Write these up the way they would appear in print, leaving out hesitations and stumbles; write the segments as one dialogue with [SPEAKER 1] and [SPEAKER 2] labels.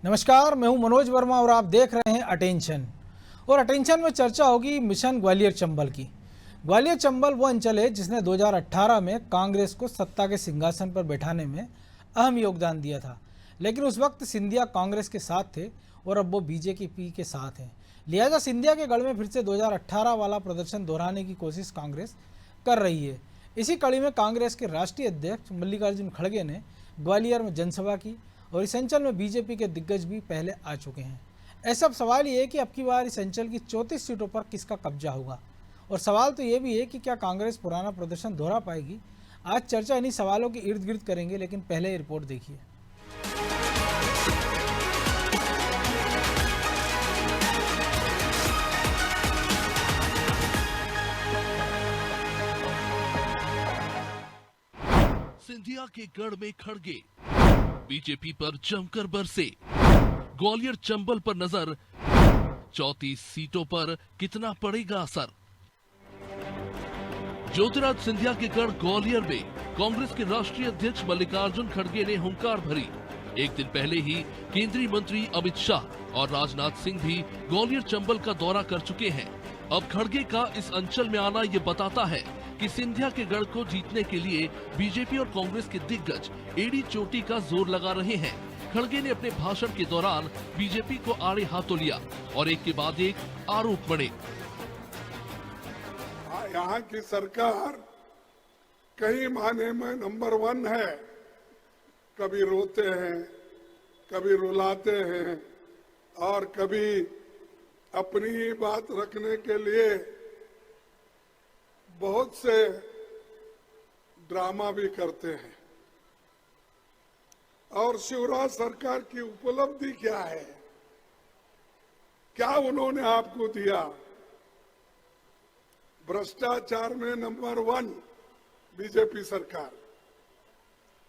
[SPEAKER 1] नमस्कार, मैं हूं मनोज वर्मा और आप देख रहे हैं अटेंशन। और अटेंशन में चर्चा होगी मिशन ग्वालियर चंबल की। ग्वालियर चंबल वो अंचल है जिसने 2018 में कांग्रेस को सत्ता के सिंहासन पर बैठाने में अहम योगदान दिया था, लेकिन उस वक्त सिंधिया कांग्रेस के साथ थे और अब वो बीजेपी के साथ हैं। लिहाजा सिंधिया के गढ़ में फिर से 2018 वाला प्रदर्शन दोहराने की कोशिश कांग्रेस कर रही है। इसी कड़ी में कांग्रेस के राष्ट्रीय अध्यक्ष मल्लिकार्जुन खड़गे ने ग्वालियर में जनसभा की और इस अंचल में बीजेपी के दिग्गज भी पहले आ चुके हैं। ऐसा अब सवाल ये है कि अब की बार इस अंचल की 34 सीटों पर किसका कब्जा होगा, और सवाल तो ये भी है कि क्या कांग्रेस पुराना प्रदर्शन दोहरा पाएगी। आज चर्चा इन्हीं सवालों के इर्द गिर्द करेंगे, लेकिन पहले ये रिपोर्ट देखिए।
[SPEAKER 2] सिंधिया के गढ़ में खड़गे, बीजेपी पर जमकर बरसे। ग्वालियर चंबल पर नजर, 34 सीटों पर कितना पड़ेगा असर। ज्योतिराज सिंधिया के गढ़ ग्वालियर में कांग्रेस के राष्ट्रीय अध्यक्ष मल्लिकार्जुन खड़गे ने हुंकार भरी। एक दिन पहले ही केंद्रीय मंत्री अमित शाह और राजनाथ सिंह भी ग्वालियर चंबल का दौरा कर चुके हैं। अब खड़गे का इस अंचल में आना ये बताता है कि सिंधिया के गढ़ को जीतने के लिए बीजेपी और कांग्रेस के दिग्गज एड़ी चोटी का जोर लगा रहे हैं। खड़गे ने अपने भाषण के दौरान बीजेपी को आड़े हाथों लिया और एक के बाद एक आरोप बढ़े।
[SPEAKER 3] यहाँ की सरकार कई मायने में नंबर 1 है। कभी रोते हैं, कभी रुलाते हैं और कभी अपनी ही बात रखने के लिए बहुत से ड्रामा भी करते हैं। और शिवराज सरकार की उपलब्धि क्या है, क्या उन्होंने आपको दिया? भ्रष्टाचार में नंबर 1 बीजेपी सरकार,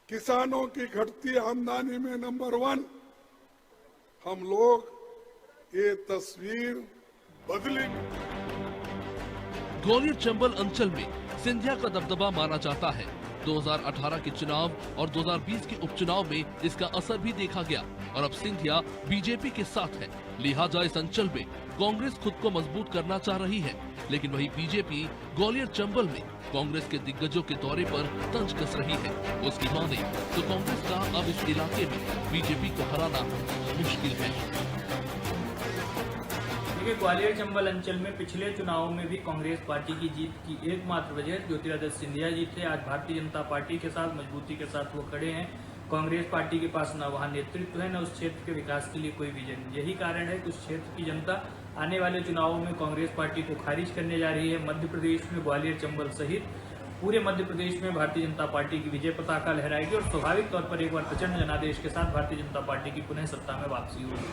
[SPEAKER 3] किसानों की घटती आमदनी में नंबर 1। हम लोग ये तस्वीर बदली।
[SPEAKER 2] ग्वालियर चंबल अंचल में सिंधिया का दबदबा माना जाता है। 2018 के चुनाव और 2020 के उपचुनाव में इसका असर भी देखा गया और अब सिंधिया बीजेपी के साथ है। लिहाजा इस अंचल में कांग्रेस खुद को मजबूत करना चाह रही है, लेकिन वही बीजेपी ग्वालियर चंबल में कांग्रेस के दिग्गजों के दौरे पर तंज कस रही है। उसकी माने तो कांग्रेस का अब इस इलाके में बीजेपी को हराना मुश्किल है।
[SPEAKER 4] ग्वालियर चंबल अंचल में पिछले चुनावों में भी कांग्रेस पार्टी की जीत की एकमात्र वजह ज्योतिरादित्य सिंधिया जी थे। आज भारतीय जनता पार्टी के साथ मजबूती के साथ वो खड़े हैं। कांग्रेस पार्टी के पास न वहां नेतृत्व है, न उस क्षेत्र के विकास के लिए कोई विजन। यही कारण है कि उस क्षेत्र की जनता आने वाले चुनावों में कांग्रेस पार्टी को खारिज करने जा रही है। मध्य प्रदेश में ग्वालियर चंबल सहित पूरे मध्य प्रदेश में भारतीय जनता पार्टी की विजय पताका लहराएगी और स्वाभाविक तौर पर एक बार प्रचंड जनादेश के साथ भारतीय जनता पार्टी की पुनः सत्ता में वापसी होगी।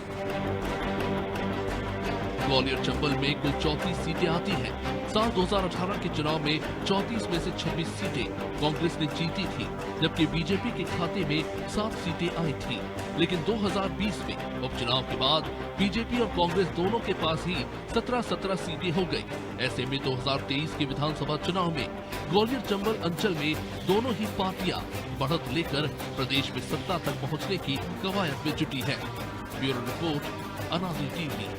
[SPEAKER 2] ग्वालियर चंबल में कुल 34 सीटें आती हैं। साल 2018 के चुनाव में 34 में से 26 सीटें कांग्रेस ने जीती थी, जबकि बीजेपी के खाते में 7 सीटें आई थी। लेकिन 2020 में उपचुनाव के बाद बीजेपी और कांग्रेस दोनों के पास ही 17 सीटें हो गई। ऐसे में 2023 के विधानसभा चुनाव में ग्वालियर चंबल अंचल में दोनों ही पार्टियां बढ़त लेकर प्रदेश में सत्ता तक पहुंचने की कवायद में जुटी है। ब्यूरो रिपोर्ट, अनादि टीवी।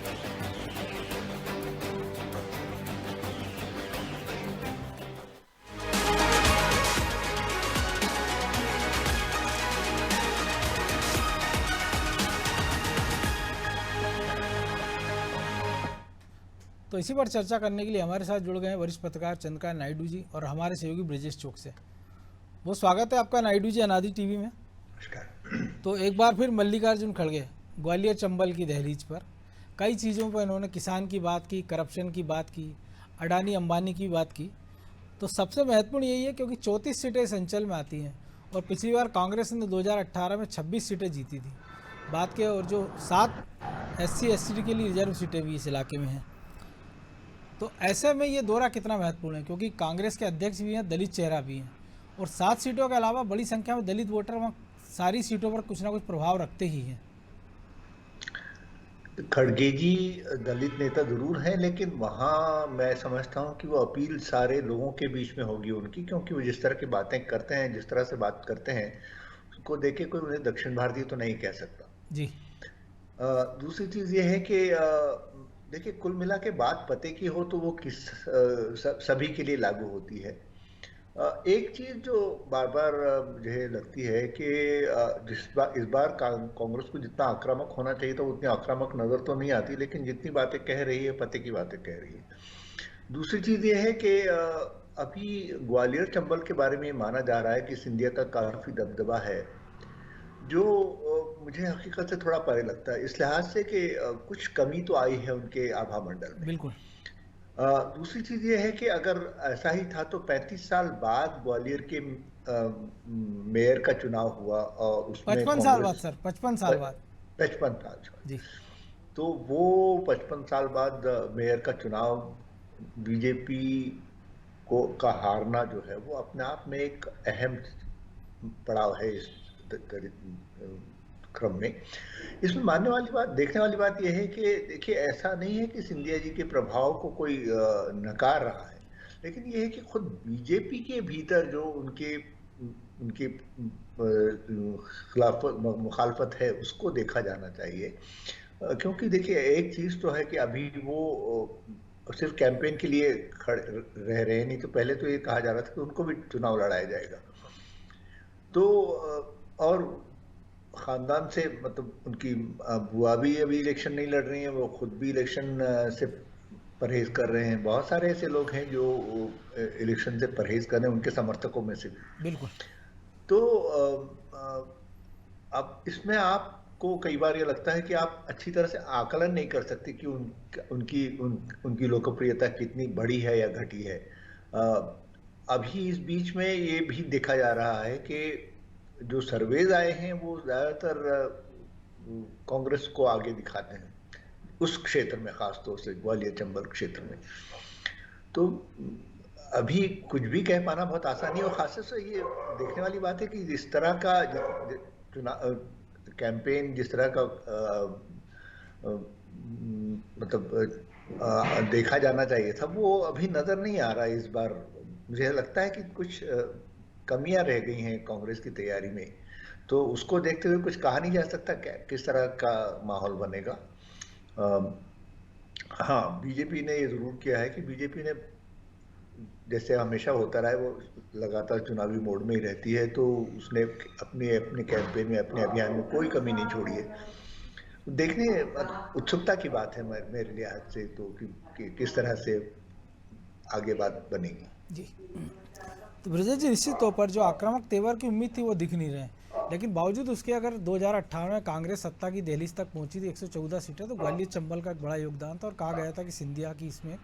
[SPEAKER 1] तो इसी पर चर्चा करने के लिए हमारे साथ जुड़ गए हैं वरिष्ठ पत्रकार चंद्रकांत नायडू जी और हमारे सहयोगी ब्रजेश चौक से। वो स्वागत है आपका नायडू जी अनादि टीवी में।
[SPEAKER 5] नमस्कार।
[SPEAKER 1] तो एक बार फिर मल्लिकार्जुन खड़गे ग्वालियर चंबल की दहलीज पर कई चीज़ों पर इन्होंने किसान की बात की, करप्शन की बात की, अडानी अंबानी की बात की। तो सबसे महत्वपूर्ण यही है क्योंकि 34 सीटें इस अंचल में आती हैं और पिछली बार कांग्रेस ने 2018 में 26 सीटें जीती थी बात के, और जो 7 SC ST के लिए रिजर्व सीटें भी इस इलाके में हैं। तो ऐसे में ये दौरा कितना महत्वपूर्ण है क्योंकि कांग्रेस के अध्यक्ष भी हैं, दलित चेहरा भी हैं, और 7 सीटों के अलावा बड़ी संख्या में दलित वोटर वहाँ सारी सीटों पर कुछ ना कुछ प्रभाव रखते ही हैं।
[SPEAKER 5] खड़गे जी दलित नेता जरूर हैं, लेकिन वहाँ मैं समझता हूँ कि वो अपील सारे लोगों के बीच में होगी उनकी, क्योंकि वो जिस तरह की बातें करते हैं, जिस तरह से बात करते हैं, उसको देख के कोई उन्हें दक्षिण भारतीय तो नहीं कह सकता
[SPEAKER 1] जी।
[SPEAKER 5] दूसरी चीज ये है कि देखिए, कुल मिला के बात पते की हो तो वो सभी के लिए लागू होती है। एक चीज जो बार बार मुझे लगती है कि इस बार कांग्रेस को जितना आक्रामक होना चाहिए था उतनी आक्रामक नजर तो नहीं आती, लेकिन जितनी बातें कह रही है पते की बातें कह रही है। दूसरी चीज ये है कि अभी ग्वालियर चंबल के बारे में माना जा रहा है कि सिंधिया का काफी दबदबा है, जो मुझे हकीकत से थोड़ा परे लगता है, इस लिहाज से कि कुछ कमी तो आई है उनके आभा मंडल में।
[SPEAKER 1] बिल्कुल।
[SPEAKER 5] दूसरी चीज ये है कि अगर ऐसा ही था तो 35 साल बाद ग्वालियर के मेयर का चुनाव हुआ और उसमें
[SPEAKER 1] 55 साल बाद सर, 55 साल बाद।
[SPEAKER 5] 55 साल
[SPEAKER 1] जी।
[SPEAKER 5] तो वो 55 साल बाद मेयर का चुनाव बीजेपी का हारना जो है वो अपने आप में एक अहम पड़ाव है इस क्रम में। इसमें मानने वाली बात, देखने वाली बात यह है कि देखिए, ऐसा नहीं है कि सिंधिया जी के प्रभाव को कोई नकार रहा है, लेकिन यह है कि खुद बीजेपी के भीतर जो उनके खिलाफ मुखालफत है उसको देखा जाना चाहिए। क्योंकि देखिए, एक चीज तो है कि अभी वो सिर्फ कैंपेन के लिए खड़े रह रहे हैं, नहीं तो पहले तो ये कहा जा रहा था कि उनको भी चुनाव लड़ाया जाएगा। तो और खानदान से, मतलब उनकी बुआ भी अभी इलेक्शन नहीं लड़ रही हैं, वो खुद भी इलेक्शन से परहेज कर रहे हैं। बहुत सारे ऐसे लोग हैं जो इलेक्शन से परहेज कर रहे हैं, उनके समर्थकों में से भी।
[SPEAKER 1] बिल्कुल।
[SPEAKER 5] तो अब इसमें आपको कई बार ये लगता है कि आप अच्छी तरह से आकलन नहीं कर सकते कि उनकी लोकप्रियता कितनी बढ़ी है या घटी है। अभी इस बीच में ये भी देखा जा रहा है कि जो सर्वेज आए हैं वो ज्यादातर कांग्रेस को आगे दिखाते हैं उस क्षेत्र में, खासतौर से ग्वालियर चंबल क्षेत्र में। तो अभी कुछ भी कह पाना बहुत आसान नहीं है, और खासतौर से ये देखने वाली बात है कि जिस तरह का कैंपेन, जिस तरह का मतलब देखा जाना चाहिए था, वो अभी नजर नहीं आ रहा है इस बार। मुझे लगता है कि कुछ कमियां रह गई हैं कांग्रेस की तैयारी में, तो उसको देखते हुए कुछ कहा नहीं जा सकता क्या किस तरह का माहौल बनेगा। हाँ, बीजेपी ने ये जरूर किया है कि बीजेपी ने, जैसे हमेशा होता रहा है, वो लगातार चुनावी मोड में ही रहती है, तो उसने अपने कैंपेन में, अपने अभियान में कोई कमी नहीं छोड़ी है। देखने उत्सुकता की बात है मेरे लिहाज से तो कि किस तरह से आगे बात बनेगी।
[SPEAKER 1] जी। तो ब्रजेश जी, निश्चित तौर पर जो आक्रामक तेवर की उम्मीद थी वो दिख नहीं रहे, लेकिन बावजूद उसके अगर 2018 में कांग्रेस सत्ता की दहलीज तक पहुंची थी 114 सीटें, तो ग्वालियर चंबल का एक बड़ा योगदान था और कहा गया था कि सिंधिया की इसमें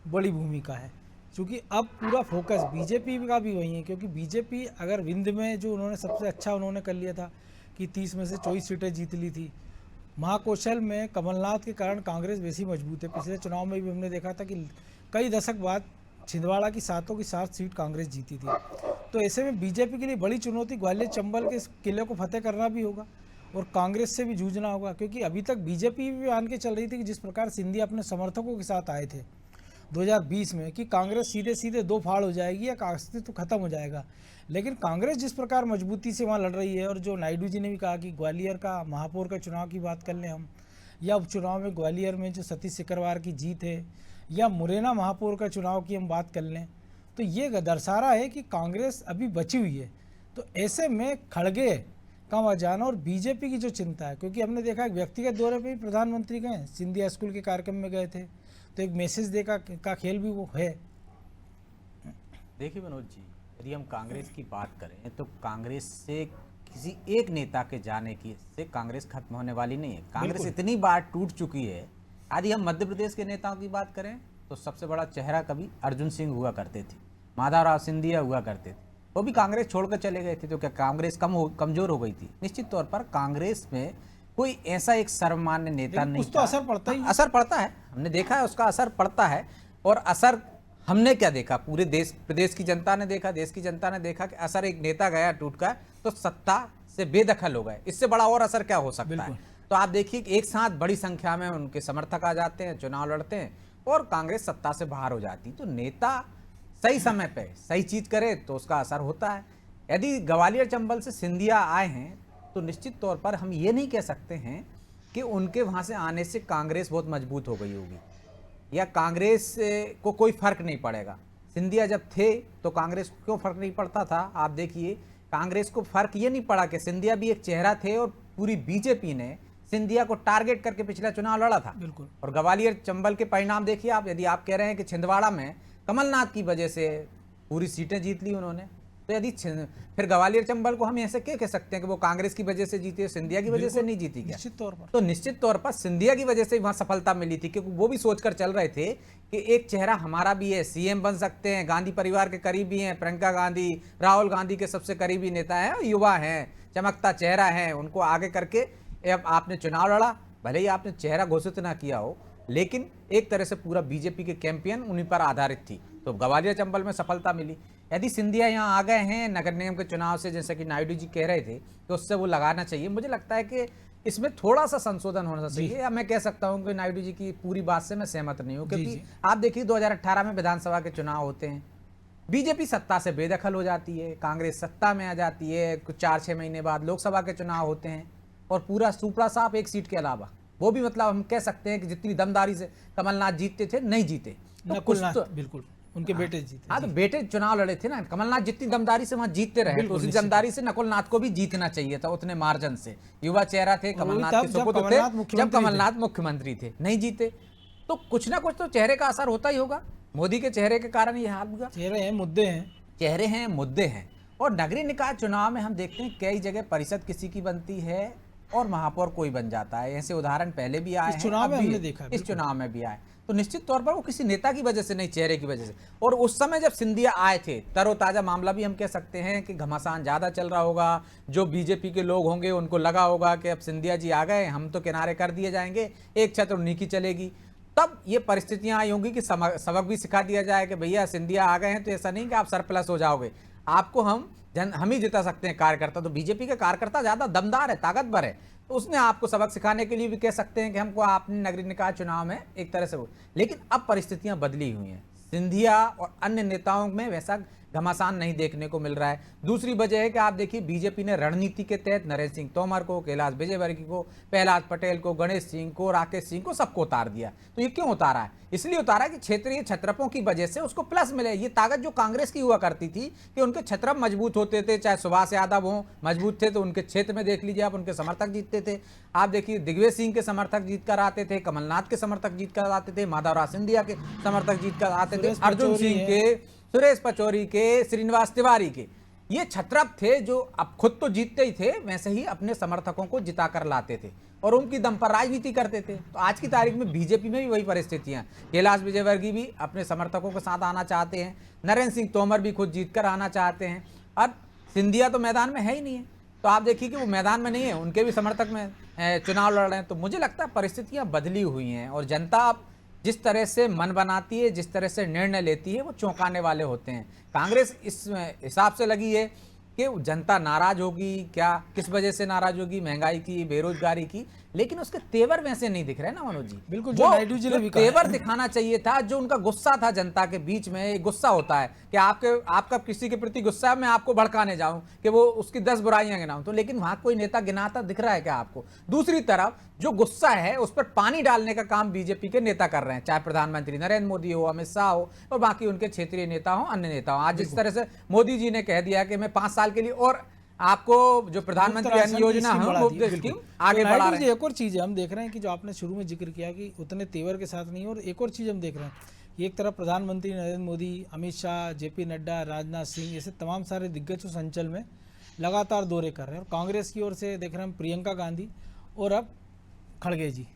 [SPEAKER 1] बड़ी भूमिका है। क्योंकि अब पूरा फोकस बीजेपी का भी वही है, क्योंकि बीजेपी अगर विंध्य में जो उन्होंने सबसे अच्छा उन्होंने कर लिया था कि 30 में से 24 सीटें जीत ली थी, महाकौशल में कमलनाथ के कारण कांग्रेस वैसी मजबूत है। पिछले चुनाव में भी हमने देखा था कि कई दशक बाद छिंदवाड़ा की 7 की 7 सीट कांग्रेस जीती थी। तो ऐसे में बीजेपी के लिए बड़ी चुनौती ग्वालियर चंबल के इस किले को फतेह करना भी होगा और कांग्रेस से भी जूझना होगा, क्योंकि अभी तक बीजेपी भी मान के चल रही थी कि जिस प्रकार सिंधिया अपने समर्थकों के साथ आए थे 2020 में कि कांग्रेस सीधे सीधे दो फाड़ हो जाएगी या अस्तित्व खत्म हो जाएगा, लेकिन कांग्रेस जिस प्रकार मजबूती से वहाँ लड़ रही है, और जो नायडू जी ने भी कहा कि ग्वालियर का महापौर का चुनाव की बात कर लें हम, या उपचुनाव में ग्वालियर में जो सतीश सिकरवार की जीत है, या मुरैना महापौर का चुनाव की हम बात कर लें, तो ये दर्शा रहा है कि कांग्रेस अभी बची हुई है। तो ऐसे में खड़गे का वहाँ जाना और बीजेपी की जो चिंता है, क्योंकि हमने देखा व्यक्तिगत दौरे पे भी प्रधानमंत्री गए, सिंधिया स्कूल के कार्यक्रम में गए थे, तो एक मैसेज दे का खेल भी वो है।
[SPEAKER 6] देखिए मनोज जी, यदि हम कांग्रेस की बात करें तो कांग्रेस से किसी एक नेता के जाने की से कांग्रेस खत्म होने वाली नहीं है। कांग्रेस इतनी बार टूट चुकी है। यदि हम मध्य प्रदेश के नेताओं की बात करें तो सबसे बड़ा चेहरा कभी अर्जुन सिंह हुआ करते थे, माधवराव सिंधिया हुआ करते थे, वो भी कांग्रेस छोड़कर चले गए थे। तो क्या कांग्रेस कमजोर हो गई थी? निश्चित तौर पर कांग्रेस में कोई ऐसा एक सर्वमान्य नेता नहीं
[SPEAKER 1] तो असर पड़ता ही,
[SPEAKER 6] असर पड़ता है, हमने देखा है उसका असर पड़ता है। और असर हमने क्या देखा, पूरे देश प्रदेश की जनता ने देखा, देश की जनता ने देखा कि असर एक नेता गया टूट कर तो सत्ता से बेदखल हो गए। इससे बड़ा और असर क्या हो सकता है? तो आप देखिए एक साथ बड़ी संख्या में उनके समर्थक आ जाते हैं, चुनाव लड़ते हैं और कांग्रेस सत्ता से बाहर हो जाती। तो नेता सही समय पे सही चीज करे तो उसका असर होता है। यदि ग्वालियर चंबल से सिंधिया आए हैं तो निश्चित तौर पर हम ये नहीं कह सकते हैं कि उनके वहाँ से आने से कांग्रेस बहुत मजबूत हो गई होगी या कांग्रेस को कोई फर्क नहीं पड़ेगा। सिंधिया जब थे तो कांग्रेस को क्यों फर्क नहीं पड़ता था? आप देखिए, कांग्रेस को फर्क ये नहीं पड़ा कि सिंधिया भी एक चेहरा थे और पूरी बीजेपी ने सिंधिया को टारगेट करके पिछला चुनाव लड़ा था।
[SPEAKER 1] बिल्कुल।
[SPEAKER 6] और ग्वालियर चंबल के परिणाम देखिए आप, यदि आप कह रहे हैं कि छिंदवाड़ा में कमलनाथ की वजह से पूरी सीटें जीत ली उन्होंने, तो यदि फिर ग्वालियर चंबल को हम ऐसे क्या कह सकते हैं कि वो कांग्रेस की वजह से जीती, सिंधिया की वजह से नहीं जीती क्या?
[SPEAKER 1] निश्चित तौर पर।
[SPEAKER 6] तो निश्चित तौर पर सिंधिया की वजह से वहां सफलता मिली थी, क्योंकि वो भी सोचकर चल रहे थे कि एक चेहरा हमारा भी है, सीएम बन सकते हैं, गांधी परिवार के करीबी हैं, प्रियंका गांधी राहुल गांधी के सबसे करीबी नेता हैं, युवा हैं, चमकता चेहरा है, उनको आगे करके अब आपने चुनाव लड़ा, भले ही आपने चेहरा घोषित ना किया हो, लेकिन एक तरह से पूरा बीजेपी के कैंपेन उन्हीं पर आधारित थी, तो ग्वालियर चंबल में सफलता मिली। यदि सिंधिया यहाँ आ गए हैं नगर निगम के चुनाव से, जैसे कि नायडू जी कह रहे थे, तो उससे वो लगाना चाहिए। मुझे लगता है कि इसमें थोड़ा सा संशोधन होना चाहिए, या मैं कह सकता हूँ कि नायडू जी की पूरी बात से मैं सहमत नहीं हूँ, क्योंकि आप देखिए 2018 में विधानसभा के चुनाव होते हैं, बीजेपी सत्ता से बेदखल हो जाती है, कांग्रेस सत्ता में आ जाती है, कुछ 4-6 महीने बाद लोकसभा के चुनाव होते हैं और पूरा सुपड़ा साफ एक सीट के अलावा, वो भी मतलब हम कह सकते हैं कि जितनी दमदारी से कमलनाथ जीतते थे नहीं जीते, तो कुछ तो
[SPEAKER 1] बिल्कुल उनके बेटे जीते।
[SPEAKER 6] हाँ, तो बेटे चुनाव लड़े थे ना, कमलनाथ जितनी दमदारी से वहां जीतते रहे, तो उसी दमदारी से नकुलनाथ को भी जीतना चाहिए था, उतने मार्जिन से। युवा चेहरा थे, कमलनाथ के सुपुत्र थे, जब कमलनाथ मुख्यमंत्री थे, नहीं जीते, तो कुछ ना कुछ तो चेहरे का असर होता ही होगा। मोदी के चेहरे के कारण ये हाल हुआ।
[SPEAKER 1] चेहरे हैं, मुद्दे हैं,
[SPEAKER 6] चेहरे हैं, मुद्दे हैं। और नगरीय निकाय चुनाव में हम देखते हैं कई जगह परिषद किसी की बनती है और महापौर कोई बन जाता है। ऐसे उदाहरण पहले भी आए हैं,
[SPEAKER 1] इस चुनाव में हमने देखा,
[SPEAKER 6] इस चुनाव में भी आए। तो निश्चित तौर पर वो किसी नेता की वजह से नहीं, चेहरे की वजह से। और उस समय जब सिंधिया आए थे, तरोताजा मामला भी हम कह सकते हैं कि घमासान ज्यादा चल रहा होगा। जो बीजेपी के लोग होंगे उनको लगा होगा कि अब सिंधिया जी आ गए, हम तो किनारे कर दिए जाएंगे, एक छत्र उन्हीं की चलेगी। तब ये परिस्थितियां आई होंगी कि सबक भी सिखा दिया जाए कि भैया सिंधिया आ गए हैं तो ऐसा नहीं कि आप सरप्लस हो जाओगे, आपको हम ही जिता सकते हैं कार्यकर्ता। तो बीजेपी के कार्यकर्ता ज्यादा दमदार है, ताकतवर है, तो उसने आपको सबक सिखाने के लिए भी कह सकते हैं कि हमको आपने नगरीय निकाय चुनाव में एक तरह से। लेकिन अब परिस्थितियां बदली हुई हैं, सिंधिया और अन्य नेताओं में वैसा घमासान नहीं देखने को मिल रहा है। दूसरी वजह है कि आप देखिए बीजेपी ने रणनीति के तहत नरेंद्र सिंह तोमर को, कैलाश विजयवर्गीय को, प्रहलाद पटेल को, गणेश सिंह को, राकेश सिंह को, सबको उतार दिया। तो ये क्यों उतारा है? इसलिए उतारा कि क्षेत्रीय छत्रपों की वजह से उसको प्लस मिले। ये ताकत जो कांग्रेस की हुआ करती थी कि उनके छत्रप मजबूत होते थे, चाहे सुभाष यादव हो मजबूत थे तो उनके क्षेत्र में देख लीजिए आप, उनके समर्थक जीतते थे। आप देखिए दिग्विजय सिंह के समर्थक जीत कर आते थे, कमलनाथ के समर्थक जीत कर आते थे, माधवराव सिंधिया के समर्थक जीत कर आते थे, अर्जुन सिंह के, सुरेश पचौरी के, श्रीनिवास तिवारी के। ये छत्रप थे जो अब खुद तो जीतते ही थे, वैसे ही अपने समर्थकों को जिता कर लाते थे और उनकी दम पर राजनीति करते थे। तो आज की तारीख में बीजेपी में भी वही परिस्थितियां। कैलाश विजयवर्गीय भी अपने समर्थकों के साथ आना चाहते हैं, नरेंद्र सिंह तोमर भी खुद जीत कर आना चाहते हैं, और सिंधिया तो मैदान में है ही नहीं है। तो आप देखिए कि वो मैदान में नहीं है, उनके भी समर्थक में चुनाव लड़ रहे हैं। तो मुझे लगता है परिस्थितियां बदली हुई हैं और जनता अब जिस तरह से मन बनाती है, जिस तरह से निर्णय लेती है, वो चौंकाने वाले होते हैं। कांग्रेस इस हिसाब से लगी है कि जनता नाराज होगी, क्या किस वजह से नाराज होगी, महंगाई की, बेरोजगारी की, लेकिन उसके तेवर वैसे नहीं दिख रहे ना मनोज जी।
[SPEAKER 1] बिल्कुल, जो नायडू जी ने भी कहा
[SPEAKER 6] तेवर दिखाना चाहिए था, जो उनका गुस्सा था जनता के बीच में। एक गुस्सा होता है कि आपका किसी के प्रति गुस्सा है, मैं आपको भड़काने जाऊं कि वो उसकी 10 बुराइयां गिनाऊं, तो लेकिन वहां कोई नेता गिनाता दिख रहा है क्या आपको? दूसरी तरफ जो गुस्सा है उस पर पानी डालने का काम बीजेपी के नेता कर रहे हैं, चाहे प्रधानमंत्री नरेंद्र मोदी हो, अमित शाह हो, और बाकी उनके क्षेत्रीय नेता हो, अन्य नेता हो। आज जिस तरह से मोदी जी ने कह दिया कि मैं 5 साल के लिए और आपको जो प्रधानमंत्री अन्न योजना है वो स्कीम आगे बढ़ा रहे हैं।
[SPEAKER 1] एक और चीज है, हम देख रहे हैं कि जो आपने शुरू में जिक्र किया कि उतने तेवर के साथ नहीं, और एक और चीज हम देख रहे हैं, एक तरफ प्रधानमंत्री नरेंद्र मोदी, अमित शाह, जेपी नड्डा, राजनाथ सिंह, ऐसे तमाम सारे दिग्गज उस अंचल में लगातार दौरे कर रहे हैं। और कांग्रेस की ओर से देख रहे हैं प्रियंका गांधी और अब खड़गे जी।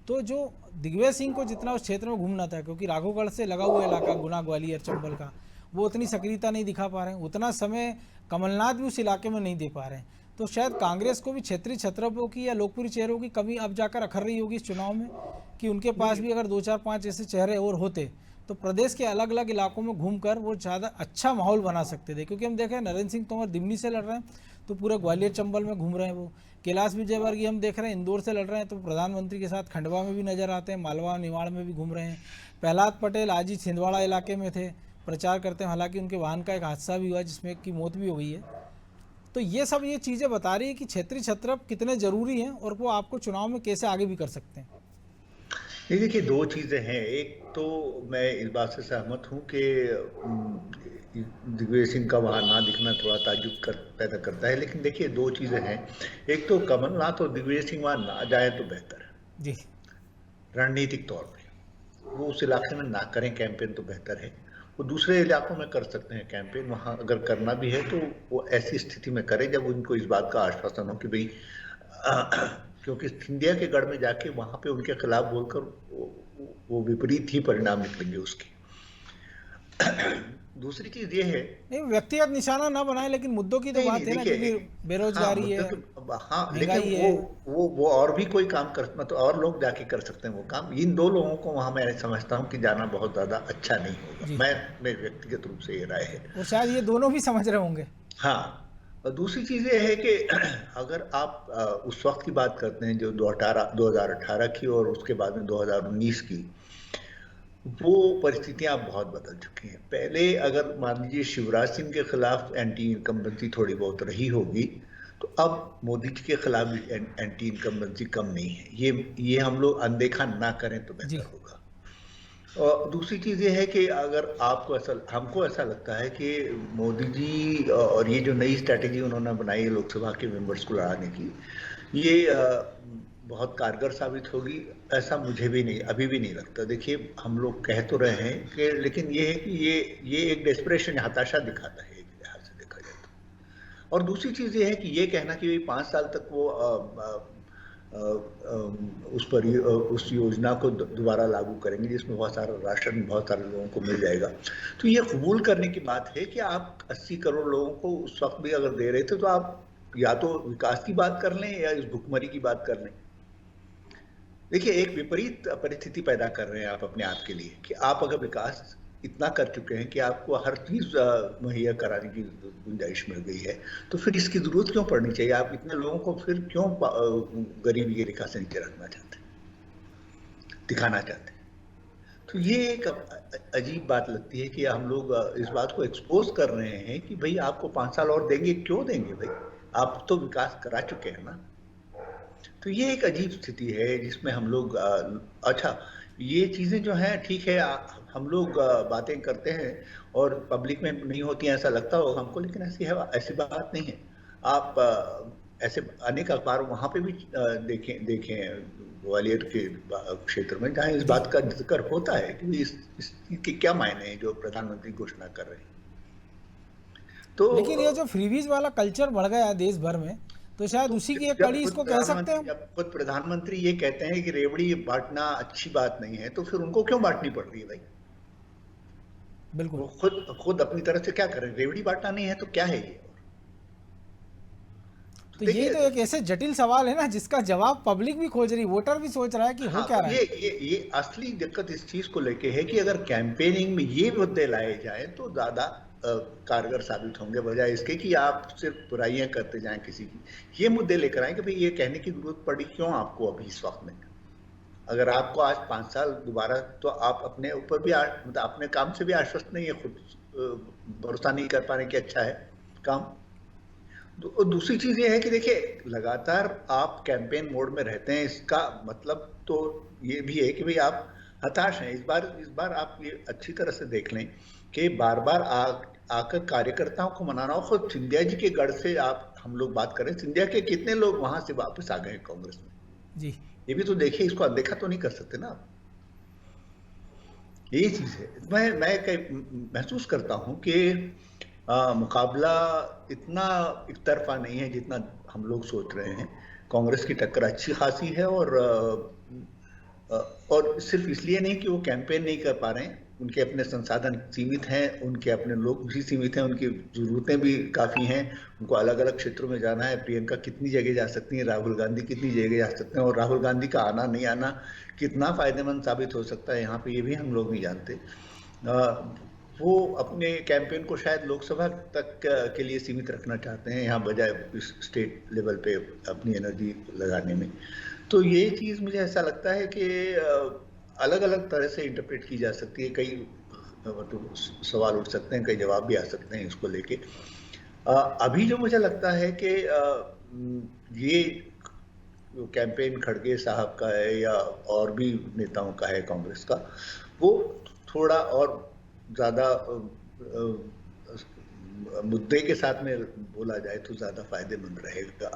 [SPEAKER 1] तो जो दिग्विजय सिंह को जितना उस क्षेत्र में घूमना था, क्योंकि राघवगढ़ से लगा हुआ इलाका गुना, ग्वालियर, चंबल का, वो उतनी सक्रियता नहीं दिखा पा रहे हैं, उतना समय कमलनाथ भी उस इलाके में नहीं दे पा रहे हैं। तो शायद कांग्रेस को भी क्षेत्रीय छत्रपों की या लोकप्रिय चेहरों की कमी अब जाकर अखर रही होगी इस चुनाव में, कि उनके पास भी अगर 2-4-5 ऐसे चेहरे और होते तो प्रदेश के अलग अलग इलाकों में घूमकर वो ज़्यादा अच्छा माहौल बना सकते थे। क्योंकि हम देखें नरेंद्र सिंह तोमर दिमनी से लड़ रहे हैं तो पूरे ग्वालियर चंबल में घूम रहे हैं वो। कैलाश विजयवर्गीय हम देख रहे हैं इंदौर से लड़ रहे हैं तो प्रधानमंत्री के साथ खंडवा में भी नजर आते हैं, मालवा निवाड़ में भी घूम रहे हैं। प्रहलाद पटेल आज ही छिंदवाड़ा इलाके में थे, प्रचार करते हैं, हालांकि उनके वाहन का एक हादसा भी हुआ जिसमें की मौत भी हो गई है। तो ये सब ये चीज़ें बता रही है कि क्षेत्रीय छत्र कितने ज़रूरी हैं और वो आपको चुनाव में कैसे आगे भी कर सकते हैं।
[SPEAKER 5] ये देखिए, दो चीज़ें हैं। एक तो मैं इस बात से सहमत हूँ कि दिग्विजय सिंह का वहाँ ना दिखना थोड़ा ताज्जुब पैदा करता है, लेकिन देखिए दो चीज़ें हैं। एक तो कमलनाथ और दिग्विजय सिंह वहाँ ना जाए तो बेहतर है
[SPEAKER 1] जी,
[SPEAKER 5] रणनीतिक तौर पे। वो उस इलाके में ना करें कैंपेन तो बेहतर है। वो दूसरे इलाकों में कर सकते हैं कैंपेन, वहाँ अगर करना भी है तो वो ऐसी स्थिति में करें जब उनको इस बात का आश्वासन हो कि भाई क्योंकि सिंधिया के गढ़ में जाके वहां पे उनके खिलाफ बोलकर वो विपरीत ही परिणाम निकलेंगे उसके। दूसरी चीज ये है,
[SPEAKER 1] नहीं व्यक्तिगत निशाना ना बनाए, लेकिन मुद्दों की तो
[SPEAKER 5] नहीं
[SPEAKER 1] बात
[SPEAKER 5] नहीं
[SPEAKER 1] है ना,
[SPEAKER 5] देखिए,
[SPEAKER 1] क्योंकि बेरोजगारी
[SPEAKER 5] मुद्दे
[SPEAKER 1] है,
[SPEAKER 5] तो हाँ,
[SPEAKER 1] महंगाई
[SPEAKER 5] लेकिन
[SPEAKER 1] है।
[SPEAKER 5] वो और भी कोई काम कर, मतलब और लोग जाके कर सकते हैं वो काम। इन दो लोगों को वहां मैं समझता हूँ कि जाना बहुत ज्यादा अच्छा नहीं होगा।
[SPEAKER 1] जी।
[SPEAKER 5] मैं व्यक्तिगत रूप से ये राय है।
[SPEAKER 1] और शायद ये दोनों भी समझ रहे होंगे।
[SPEAKER 5] हाँ, और दूसरी चीज ये है कि अगर आप उस वक्त की बात करते हैं जो 2018 की और उसके बाद में 2019 की, वो परिस्थितियां अब बहुत बदल चुकी हैं। पहले अगर मान लीजिए शिवराज सिंह के खिलाफ एंटी इनकम्बेंसी थोड़ी बहुत रही होगी, तो अब मोदी जी के खिलाफ भी एंटी इनकम्बेंसी कम नहीं है। ये हम लोग अनदेखा ना करें तो
[SPEAKER 1] जी,
[SPEAKER 5] बेहतर होगा। और दूसरी चीज ये है कि अगर हमको ऐसा लगता है कि मोदी जी और ये जो नई स्ट्रैटेजी उन्होंने बनाई है लोकसभा के मेंबर्स को लड़ाने की, ये बहुत कारगर साबित होगी, ऐसा मुझे भी नहीं, अभी भी नहीं लगता। देखिए, हम लोग कह तो रहे हैं कि, लेकिन ये है कि ये एक डेस्परेशन, हताशा दिखाता है एक लिहाज से देखा जाए तो। और दूसरी चीज ये है कि ये कहना कि 5 साल तक वो उस योजना को दोबारा लागू करेंगे जिसमें बहुत सारा राशन बहुत सारे लोगों को मिल जाएगा, तो ये कबूल करने की बात है कि आप 80 करोड़ लोगों को उस वक्त भी अगर दे रहे थे, तो आप या तो विकास की बात कर लें या इस भुखमरी की बात कर लें। देखिए, एक विपरीत परिस्थिति पैदा कर रहे हैं आप अपने आप के लिए कि आप अगर विकास इतना कर चुके हैं कि आपको हर चीज मुहैया कराने की गुंजाइश मिल गई है, तो फिर इसकी जरूरत क्यों पड़नी चाहिए? आप इतने लोगों को फिर क्यों गरीबी की रेखा से नीचे रखना चाहते हैं, दिखाना चाहते हैं? तो ये एक अजीब बात लगती है कि हम लोग इस बात को एक्सपोज कर रहे हैं कि भाई आपको 5 साल और देंगे। क्यों देंगे भाई? आप तो विकास करा चुके हैं ना। तो ये एक अजीब स्थिति है जिसमें हम लोग अच्छा, ये चीजें जो हैं ठीक है, हम लोग बातें करते हैं और पब्लिक में नहीं होती हैं ऐसा लगता होगा हमको, लेकिन ऐसी बात नहीं है। आप ऐसे अनेक अखबार वहां पे भी देखें ग्वालियर के क्षेत्र में, जहां इस बात का जिक्र होता है कि इसके क्या मायने हैं जो प्रधानमंत्री घोषणा कर रहे हैं। तो
[SPEAKER 1] लेकिन ये जो फ्रीबीज वाला कल्चर बढ़ गया देश भर में, तो शायद उसी की एक कड़ी इसको कह सकते हैं।
[SPEAKER 5] जब खुद प्रधानमंत्री ये कहते हैं कि रेवड़ी बांटना अच्छी बात नहीं है, तो फिर उनको क्यों बांटनी पड़ रही है भाई?
[SPEAKER 1] बिल्कुल,
[SPEAKER 5] वो खुद अपनी तरफ से क्या करें? रेवड़ी बांटना नहीं है तो क्या है ये?
[SPEAKER 1] तो ये तो एक ऐसे जटिल सवाल है ना जिसका जवाब पब्लिक भी खोज रही, वोटर भी सोच रहा है कि हो क्या रहा है।
[SPEAKER 5] ये असली दिक्कत इस चीज को लेके है कि अगर कैंपेनिंग में ये मुद्दे लाए जाए तो ज्यादा कारगर साबित होंगे, बजाय इसके कि आप सिर्फ बुराइयां करते जाएं किसी की। ये मुद्दे लेकर आए कि भाई ये कहने की जरूरत पड़ी क्यों आपको अभी इस वक्त में? अगर आपको आज 5 साल दोबारा, तो आप अपने ऊपर भी मतलब अपने काम से भी आश्वस्त नहीं है, खुद भरोसा नहीं कर पाने कि अच्छा है काम। और दूसरी चीज ये है कि देखिए, लगातार आप कैंपेन मोड में रहते हैं, इसका मतलब तो ये भी है कि भाई आप हताश हैं। इस बार आप ये अच्छी तरह से देख लें कि बार बार आकर कार्यकर्ताओं को मनाना हो। खुद सिंधिया जी के गढ़ से हम लोग बात करें, सिंधिया के कितने लोग वहां से वापस आ गए कांग्रेस में,
[SPEAKER 1] जी,
[SPEAKER 5] ये भी तो देखिए, इसको अनदेखा तो नहीं कर सकते ना। यही चीज है। मैं महसूस करता हूं कि मुकाबला इतना एक तरफा नहीं है जितना हम लोग सोच रहे हैं। कांग्रेस की टक्कर अच्छी खासी है और सिर्फ इसलिए नहीं कि वो कैंपेन नहीं कर पा रहे हैं, उनके अपने संसाधन सीमित हैं, उनके अपने लोग भी सीमित हैं, उनकी जरूरतें भी काफी हैं, उनको अलग अलग क्षेत्रों में जाना है। प्रियंका कितनी जगह जा सकती हैं, राहुल गांधी कितनी जगह जा सकते हैं, और राहुल गांधी का आना नहीं आना कितना फायदेमंद साबित हो सकता है यहाँ पे, ये भी हम लोग नहीं जानते। वो अपने कैंपेन को शायद लोकसभा तक के लिए सीमित रखना चाहते हैं यहाँ, बजाय स्टेट लेवल पे अपनी एनर्जी लगाने में। तो ये चीज मुझे ऐसा लगता है कि अलग अलग तरह से इंटरप्रेट की जा सकती है। कई मतलब सवाल उठ सकते हैं, कई जवाब भी आ सकते हैं इसको लेके। अभी जो मुझे लगता है कि ये कैंपेन खड़गे साहब का है या और भी नेताओं का है कांग्रेस का, वो थोड़ा और ज़्यादा मुद्दे के साथ में बोला जाए तो ज़्यादा फायदेमंद रहेगा,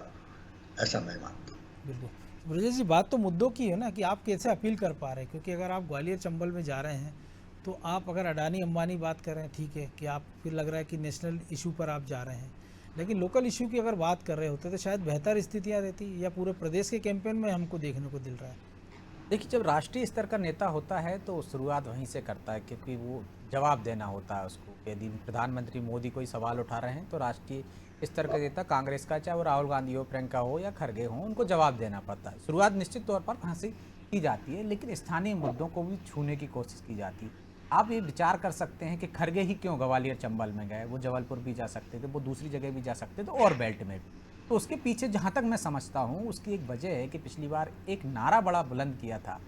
[SPEAKER 5] ऐसा मैं मानता हूँ।
[SPEAKER 1] बिल्कुल। ब्रजेश जी, बात तो मुद्दों की है ना कि आप कैसे अपील कर पा रहे हैं, क्योंकि अगर आप ग्वालियर चंबल में जा रहे हैं तो आप अगर अडानी अंबानी बात कर रहे हैं, ठीक है कि आप फिर लग रहा है कि नेशनल इशू पर आप जा रहे हैं, लेकिन लोकल इशू की अगर बात कर रहे होते तो शायद बेहतर स्थितियाँ रहती, या पूरे प्रदेश के कैंपेन में हमको देखने को मिल रहा है।
[SPEAKER 6] देखिए, जब राष्ट्रीय स्तर का नेता होता है तो शुरुआत वहीं से करता है, क्योंकि वो जवाब देना होता है उसको। यदि प्रधानमंत्री मोदी कोई सवाल उठा रहे हैं तो राष्ट्रीय स्तर का नेता कांग्रेस का, चाहे वो राहुल गांधी हो, प्रियंका हो या खड़गे हो, उनको जवाब देना पड़ता है। शुरुआत निश्चित तौर पर वहाँ से की जाती है, लेकिन स्थानीय मुद्दों को भी छूने की कोशिश की जाती है। आप ये विचार कर सकते हैं कि खड़गे ही क्यों ग्वालियर चंबल में गए, वो जबलपुर भी जा सकते थे, वो दूसरी जगह भी जा सकते थे, और बेल्ट में भी। तो उसके पीछे जहाँ तक मैं समझता हूँ उसकी एक वजह है कि पिछली बार एक नारा बड़ा बुलंद किया था,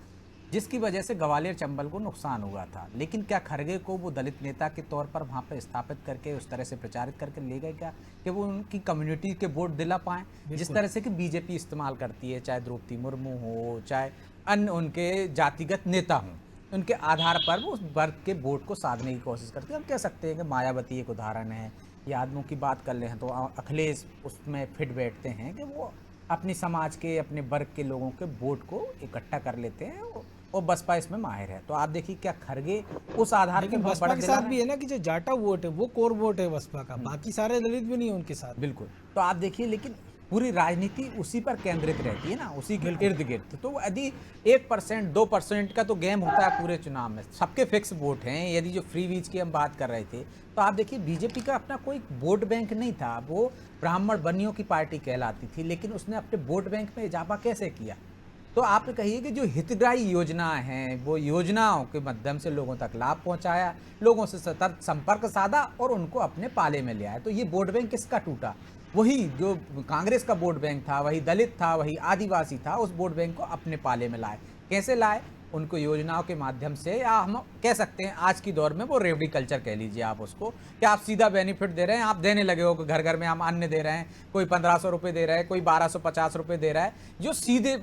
[SPEAKER 6] जिसकी वजह से ग्वालियर चंबल को नुकसान हुआ था। लेकिन क्या खड़गे को वो दलित नेता के तौर पर वहाँ पर स्थापित करके उस तरह से प्रचारित करके ले गए क्या कि वो उनकी कम्युनिटी के वोट दिला पाएँ, जिस तरह से कि बीजेपी इस्तेमाल करती है, चाहे द्रौपदी मुर्मू हो, चाहे अन्य उनके जातिगत नेता हों, उनके आधार पर वो उस वर्ग के वोट को साधने की कोशिश करते हैं। हम कह सकते हैं कि मायावती एक उदाहरण है, या आदमों की बात कर लें तो अखिलेश उसमें फिट बैठते हैं कि वो अपनी समाज के, अपने वर्ग के लोगों के वोट को इकट्ठा कर लेते हैं, और बसपा इसमें माहिर है। तो आप देखिए क्या खड़गे उस आधार
[SPEAKER 1] पर बसपा के साथ भी है ना कि जो जाटा वोट है वो कोर वोट है बसपा का, बाकी सारे दलित भी नहीं है उनके साथ।
[SPEAKER 6] बिल्कुल। तो आप देखिए, लेकिन पूरी राजनीति उसी पर केंद्रित रहती है ना, उसी के इर्द गिर्द। तो यदि 1% 2% का तो गेम होता है पूरे चुनाव में, सबके फिक्स वोट हैं। यदि जो फ्री वीज की हम बात कर रहे थे, तो आप देखिए बीजेपी का अपना कोई वोट बैंक नहीं था, वो ब्राह्मण बनियों की पार्टी कहलाती थी, लेकिन उसने अपने वोट बैंक में इजाफा कैसे किया? तो आप कहिए कि जो हितग्राही योजना है, वो योजनाओं के माध्यम से लोगों तक लाभ पहुंचाया, लोगों से सतत संपर्क साधा और उनको अपने पाले में ले आया। तो ये वोट बैंक किसका टूटा? वही जो कांग्रेस का वोट बैंक था, वही दलित था, वही आदिवासी था, उस वोट बैंक को अपने पाले में लाए। कैसे लाए? उनको योजनाओं के माध्यम से, या हम कह सकते हैं आज की दौर में वो रेवड़ी कल्चर कह लीजिए आप उसको, कि आप सीधा बेनिफिट दे रहे हैं, आप देने लगे हो कि घर घर में हम अन्न दे रहे हैं, कोई 1500 रुपये दे रहा है, कोई 1250 रुपये दे रहा है, जो सीधे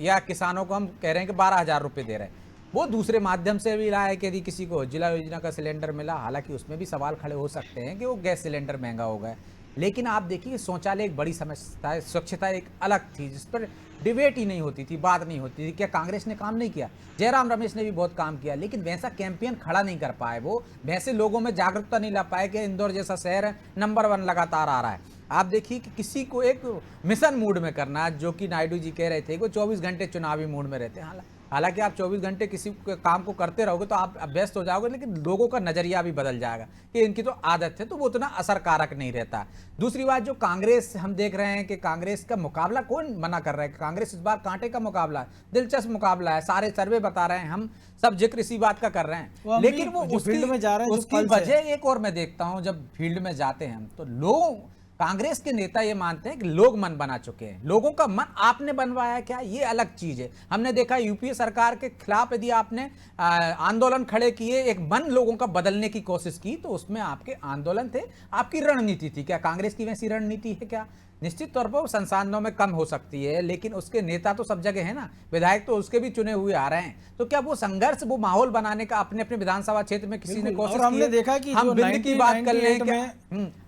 [SPEAKER 6] या किसानों को हम कह रहे हैं कि 12,000 रुपये दे रहे हैं। वो दूसरे माध्यम से भी रहा है कि यदि किसी को उज्ज्वला योजना का सिलेंडर मिला, हालांकि उसमें भी सवाल खड़े हो सकते हैं कि वो गैस सिलेंडर महंगा हो गया, लेकिन आप देखिए शौचालय एक बड़ी समस्या है, स्वच्छता एक अलग थी जिस पर डिबेट ही नहीं होती थी, बात नहीं होती थी। क्या कांग्रेस ने काम नहीं किया? जयराम रमेश ने भी बहुत काम किया, लेकिन वैसा कैंपेन खड़ा नहीं कर पाए, वो वैसे लोगों में जागरूकता नहीं ला पाए कि इंदौर जैसा शहर है, नंबर 1 लगातार आ रहा है। आप देखिए कि किसी को एक मिशन मूड में करना, जो कि नायडू जी कह रहे थे कि 24 घंटे चुनावी मूड में रहते हैं। हालांकि आप 24 घंटे किसी काम को करते रहोगे तो आप व्यस्त हो जाओगे, लेकिन लोगों का नजरिया भी बदल जाएगा कि इनकी तो आदत है, तो वो उतना असरकारक नहीं रहता। दूसरी बात, जो कांग्रेस हम देख रहे हैं कि कांग्रेस का मुकाबला कौन मना कर रहा है? कांग्रेस इस बार कांटे का मुकाबला है, दिलचस्प मुकाबला है, सारे सर्वे बता रहे हैं, हम सब जिक्र इसी बात का कर रहे हैं, लेकिन वो
[SPEAKER 1] फील्ड में जा रहे हैं,
[SPEAKER 6] उसकी वजह एक और मैं देखता हूं, जब फील्ड में जाते हैं तो लोग, कांग्रेस के नेता ये मानते हैं कि लोग मन बना चुके हैं। लोगों का मन आपने बनवाया क्या, ये अलग चीज है। हमने देखा यूपीए सरकार के खिलाफ यदि आपने आंदोलन खड़े किए, एक मन लोगों का बदलने की कोशिश की, तो उसमें आपके आंदोलन थे, आपकी रणनीति थी। क्या कांग्रेस की वैसी रणनीति है क्या? निश्चित तौर पर संसाधनों में कम हो सकती है, लेकिन उसके नेता तो सब जगह है ना, विधायक तो उसके भी चुने हुए आ रहे हैं। तो क्या वो संघर्ष, वो माहौल बनाने का अपने अपने विधानसभा क्षेत्र में किसी ने कोशिश की?
[SPEAKER 1] हमने देखा कि
[SPEAKER 6] हम बिल की बात कर लें,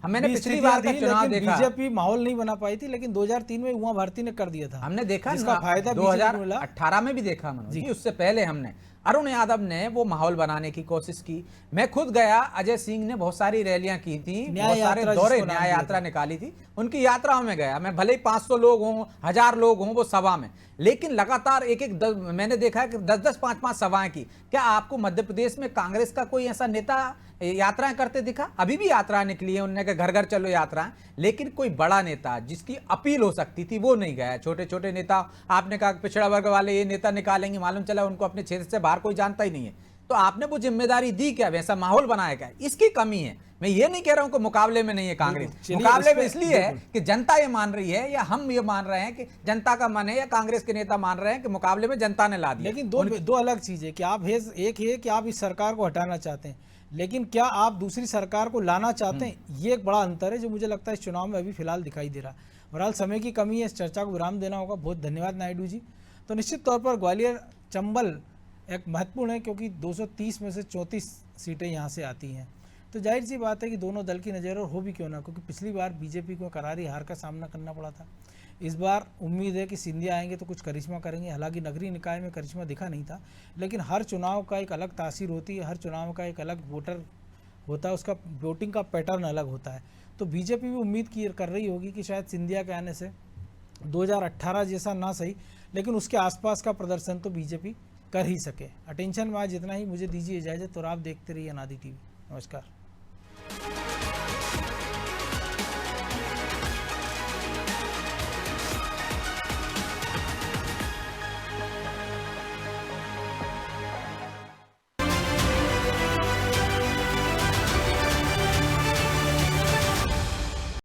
[SPEAKER 6] मैंने पिछली बार का चुनाव देखा,
[SPEAKER 1] बीजेपी माहौल नहीं बना पाई थी, लेकिन 2003 में उमा भारती ने कर दिया था।
[SPEAKER 6] हमने देखा
[SPEAKER 1] इसका फायदा
[SPEAKER 6] 2018 में भी देखा मनोज जी, उससे पहले हमने अरुण यादव ने वो माहौल बनाने की कोशिश की। मैं खुद गया, अजय सिंह ने बहुत सारी रैलियां की थी, बहुत सारे दौरे, न्याय यात्रा निकाली थी, उनकी यात्राओं में गया मैं, भले ही 500 लोग हों, 1000 लोग हों वो सभा में, लेकिन लगातार मैंने देखा है कि 10-10, 5-5 सभाएं की। क्या आपको मध्य प्रदेश में कांग्रेस का कोई ऐसा नेता यात्राएं करते दिखा? अभी भी यात्राएं निकली है, उन्होंने कहा घर घर चलो यात्राएं, लेकिन कोई बड़ा नेता जिसकी अपील हो सकती थी वो नहीं गया। छोटे छोटे नेता, आपने कहा पिछड़ा वर्ग वाले ये नेता निकालेंगे, मालूम चला उनको अपने क्षेत्र से बाहर कोई जानता ही नहीं है। तो आपने वो जिम्मेदारी दी क्या? वैसा माहौल बनाया क्या? इसकी कमी है। मैं ये नहीं कह रहा हूं कि मुकाबले में नहीं है कांग्रेस, मुकाबले में इसलिए है कि जनता ये मान रही है, या हम ये मान रहे हैं कि जनता का मन है, या कांग्रेस के नेता मान रहे हैं कि मुकाबले में जनता ने ला दिया।
[SPEAKER 1] लेकिन दो अलग चीजें कि आप एक है कि आप इस सरकार को हटाना चाहते हैं, लेकिन क्या आप दूसरी सरकार को लाना चाहते हैं, ये एक बड़ा अंतर है जो मुझे लगता है इस चुनाव में अभी फिलहाल दिखाई दे रहा है। बहरहाल समय की कमी है, इस चर्चा को विराम देना होगा। बहुत धन्यवाद नायडू जी। तो निश्चित तौर पर ग्वालियर चंबल एक महत्वपूर्ण है क्योंकि 230 में से 34 सीटें यहाँ से आती हैं। तो जाहिर सी बात है कि दोनों दल की नज़र और हो भी क्यों ना, क्योंकि पिछली बार बीजेपी को करारी हार का सामना करना पड़ा था। इस बार उम्मीद है कि सिंधिया आएंगे तो कुछ करिश्मा करेंगे। हालांकि नगरीय निकाय में करिश्मा दिखा नहीं था, लेकिन हर चुनाव का एक अलग तासीर होती है, हर चुनाव का एक अलग वोटर होता है, उसका वोटिंग का पैटर्न अलग होता है। तो बीजेपी भी उम्मीद कर रही होगी कि शायद सिंधिया के आने से 2018 जैसा ना सही, लेकिन उसके आसपास का प्रदर्शन तो बीजेपी कर ही सके। अटेंशन में आज इतना ही, मुझे दीजिए इजाज़त और आप देखते रहिए अनादि टीवी। नमस्कार।